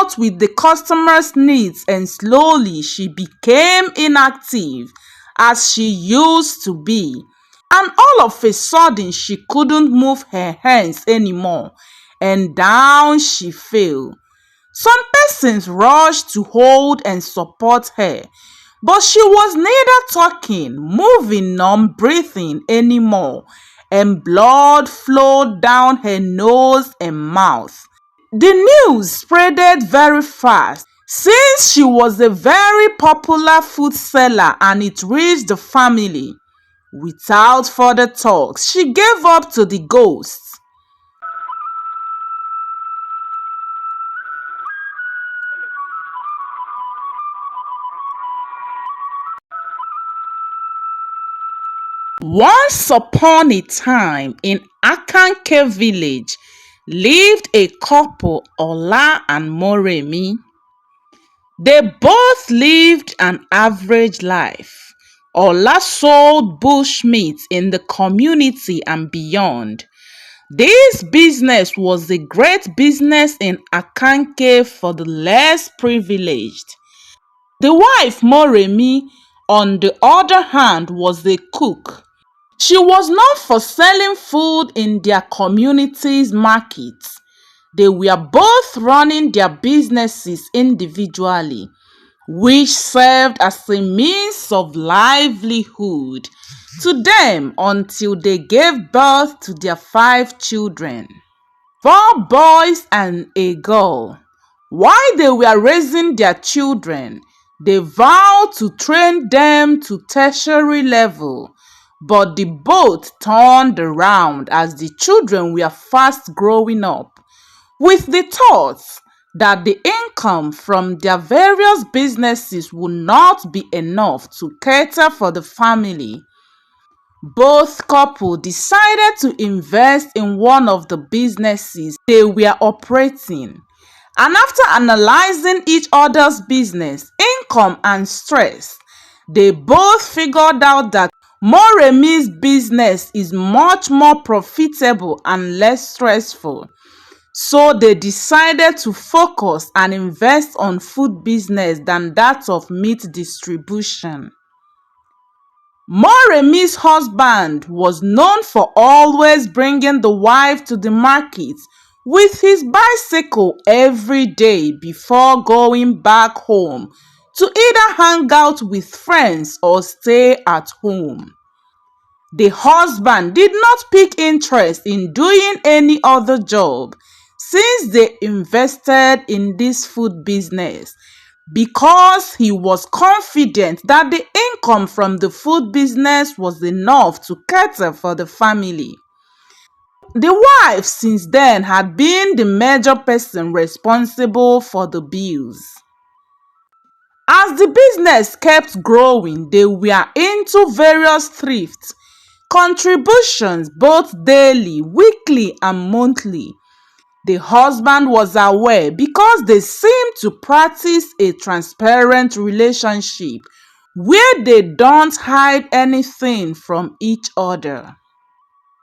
out with the customers' needs, and slowly she became inactive as she used to be. And all of a sudden, she couldn't move her hands anymore, and down she fell. Some persons rushed to hold and support her, but she was neither talking, moving, nor breathing anymore, and blood flowed down her nose and mouth. The news spreaded very fast since she was a very popular food seller and it reached the family. Without further talks, she gave up to the ghosts. Once upon a time in Akanke village lived a couple, Ola and Moremi. They both lived an average life. Ola sold bushmeat in the community and beyond. This business was a great business in Akanke for the less privileged. The wife, Moremi, on the other hand, was a cook. She was known for selling food in their community's markets. They were both running their businesses individually, which served as a means of livelihood to them until they gave birth to their 5 children, 4 boys and a girl. While they were raising their children, they vowed to train them to tertiary level, but the boat turned around as the children were fast growing up, with the thoughts that the income from their various businesses would not be enough to cater for the family. Both couples decided to invest in one of the businesses they were operating. And after analyzing each other's business, income and stress, they both figured out that Moremi's business is much more profitable and less stressful. So they decided to focus and invest on food business than that of meat distribution. Moremi's husband was known for always bringing the wife to the market with his bicycle every day before going back home to either hang out with friends or stay at home. The husband did not pick interest in doing any other job since they invested in this food business, because he was confident that the income from the food business was enough to cater for the family. The wife since then had been the major person responsible for the bills. As the business kept growing, they were into various thrifts, contributions both daily, weekly and monthly. The husband was aware because they seemed to practice a transparent relationship where they don't hide anything from each other.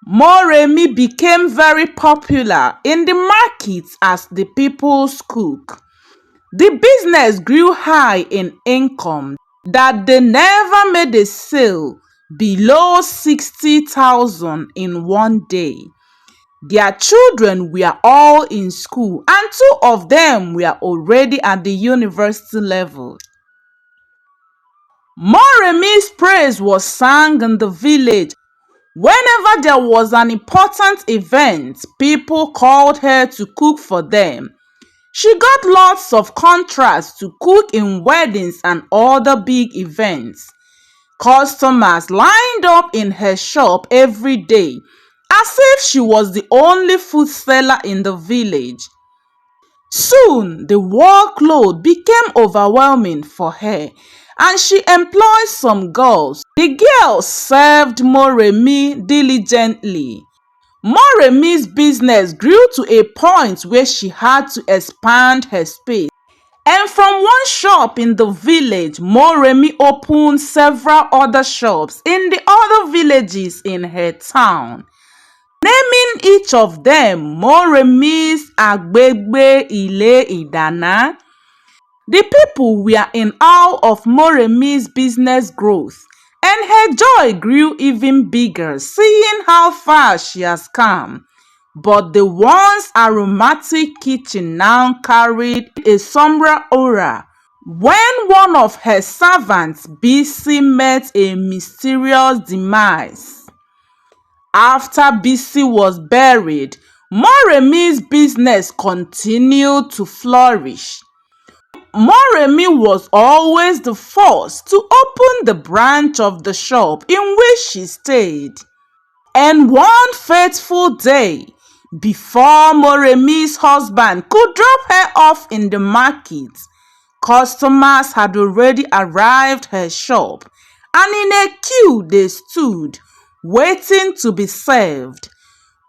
Moremi became very popular in the markets as the people's cook. The business grew high in income that they never made a sale below 60,000 in one day. Their children were all in school and 2 of them were already at the university level. Moremi's praise was sung in the village. Whenever there was an important event, people called her to cook for them. She got lots of contracts to cook in weddings and other big events. Customers lined up in her shop every day, as if she was the only food seller in the village. Soon, the workload became overwhelming for her, and she employed some girls. The girls served Moremi diligently. Moremi's business grew to a point where she had to expand her space. And from one shop in the village, Moremi opened several other shops in the other villages in her town. naming each of them Moremi's Agbegbe Ile Idana. The people were in awe of Moremi's business growth, and her joy grew even bigger seeing how far she has come. But the once aromatic kitchen now carried a somber aura when one of her servants, Bisi, met a mysterious demise. After Bisi was buried, Moremi's business continued to flourish. Moremi was always the first to open the branch of the shop in which she stayed. And one fateful day, before Moremi's husband could drop her off in the market, customers had already arrived at her shop, and in a queue they stood, waiting to be served.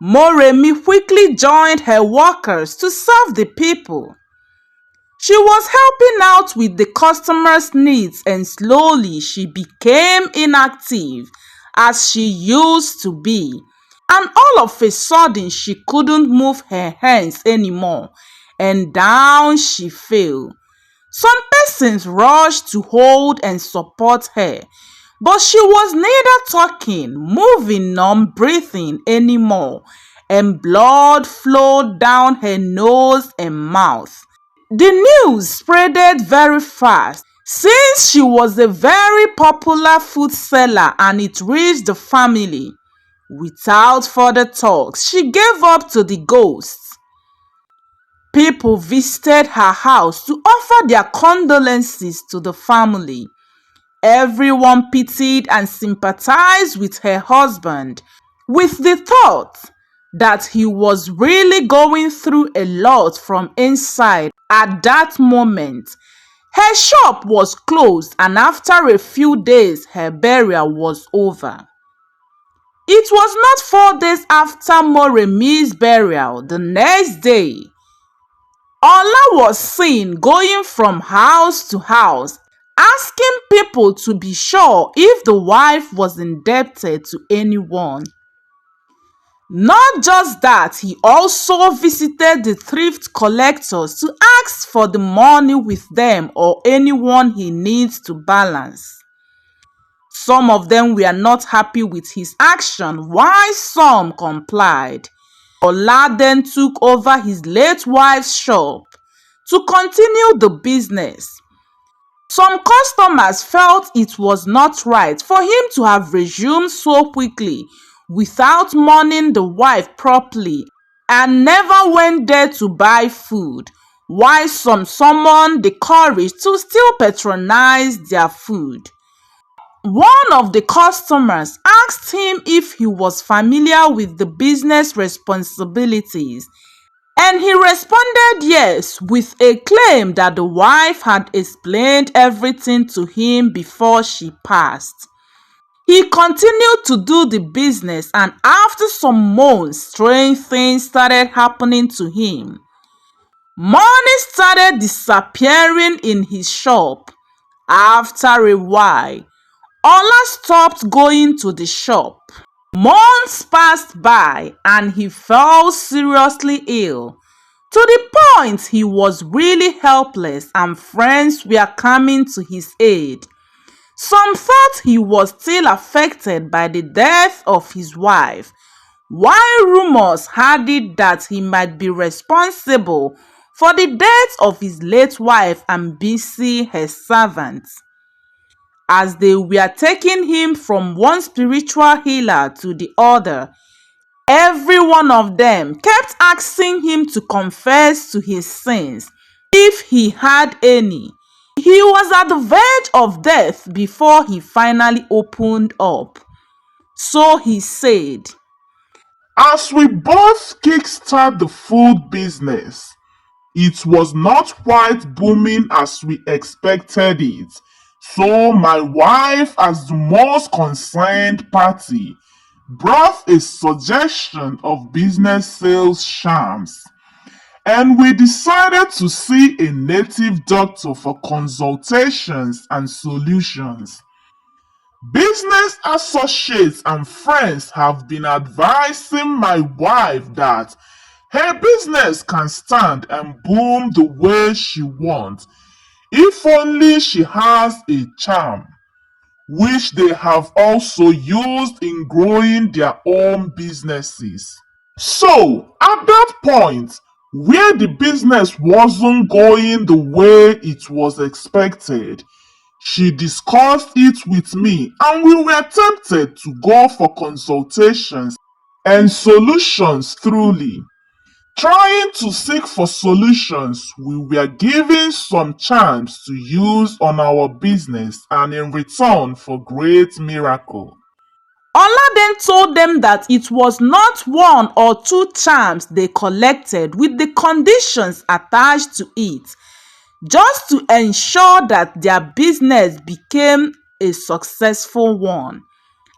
Moremi quickly joined her workers to serve the people. She was helping out with the customers' needs, and slowly she became inactive as she used to be. And all of a sudden she couldn't move her hands anymore, and down she fell. Some persons rushed to hold and support her, but she was neither talking, moving nor breathing anymore, and blood flowed down her nose and mouth. The news spreaded very fast since she was a very popular food seller and it reached the family. Without further talks, she gave up to the ghosts. People visited her house to offer their condolences to the family. Everyone pitied and sympathized with her husband, with the thought that he was really going through a lot from inside at that moment. Her shop was closed, and after a few days her burial was over. It was not 4 days after Moremi's burial, the next day, Ola was seen going from house to house, asking people to be sure if the wife was indebted to anyone. Not just that, he also visited the thrift collectors to ask for the money with them or anyone he needs to balance. Some of them were not happy with his action, while some complied. Ola then took over his late wife's shop to continue the business. Some customers felt it was not right for him to have resumed so quickly without mourning the wife properly and never went there to buy food, while some summoned the courage to still patronize their food. One of the customers asked him if he was familiar with the business responsibilities, and he responded yes, with a claim that the wife had explained everything to him before she passed. He continued to do the business, and after some months, strange things started happening to him. Money started disappearing in his shop. After a while, Ola stopped going to the shop. Months passed by and he fell seriously ill, to the point he was really helpless and friends were coming to his aid. Some thought he was still affected by the death of his wife, while rumors had it that he might be responsible for the death of his late wife and Bisi, her servant. As they were taking him from one spiritual healer to the other, every one of them kept asking him to confess to his sins, if he had any. He was at the verge of death before he finally opened up. So he said, As we both kickstart the food business, it was not quite booming as we expected it. So my wife, as the most concerned party, brought a suggestion of business sales shams, and we decided to see a native doctor for consultations and solutions. Business associates and friends have been advising my wife that her business can stand and boom the way she wants if only she has a charm, which they have also used in growing their own businesses. So, at that point, where the business wasn't going the way it was expected, she discussed it with me and we were tempted to go for consultations and solutions thoroughly. Trying to seek for solutions, we were given some charms to use on our business and in return for great miracle. Ola then told them that it was not one or two charms they collected with the conditions attached to it, just to ensure that their business became a successful one.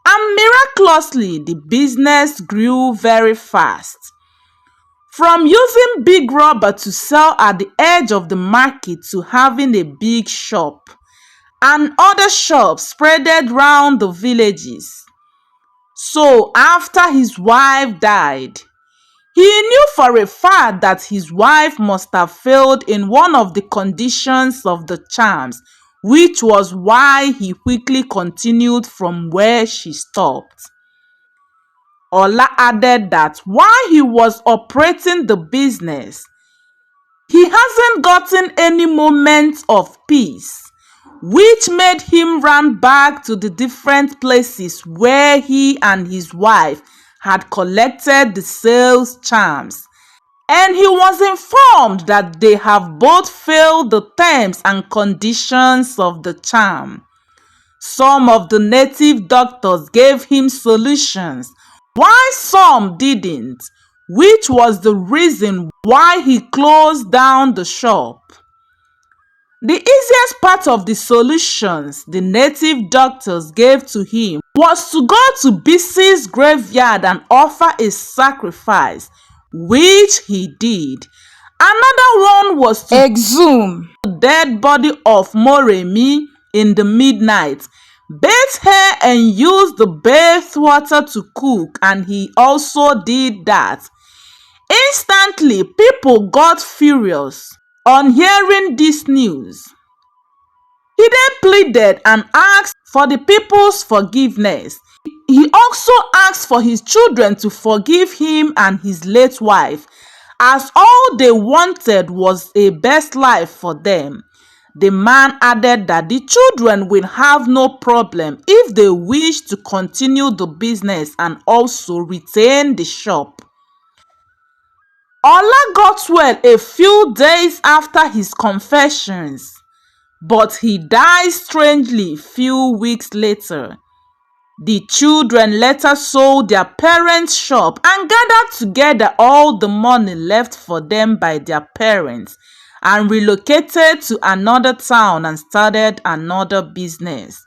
And miraculously, the business grew very fast. From using big rubber to sell at the edge of the market to having a big shop and other shops spreaded round the villages. So after his wife died, he knew for a fact that his wife must have failed in one of the conditions of the charms, which was why he quickly continued from where she stopped. Ola added that while he was operating the business, he hasn't gotten any moments of peace, which made him run back to the different places where he and his wife had collected the sales charms. And he was informed that they have both failed the terms and conditions of the charm. Some of the native doctors gave him solutions, while some didn't, which was the reason why he closed down the shop. The easiest part of the solutions the native doctors gave to him was to go to Bisi's graveyard and offer a sacrifice, which he did. Another one was to exhume the dead body of Moremi in the midnight, bathe her and use the bath water to cook, and he also did that. Instantly, people got furious on hearing this news. He then pleaded and asked for the people's forgiveness. He also asked for his children to forgive him and his late wife, as all they wanted was a best life for them. The man added that the children will have no problem if they wish to continue the business and also retain the shop. Ola got well a few days after his confessions, but he died strangely few weeks later. The children later sold their parents' shop and gathered together all the money left for them by their parents and relocated to another town and started another business.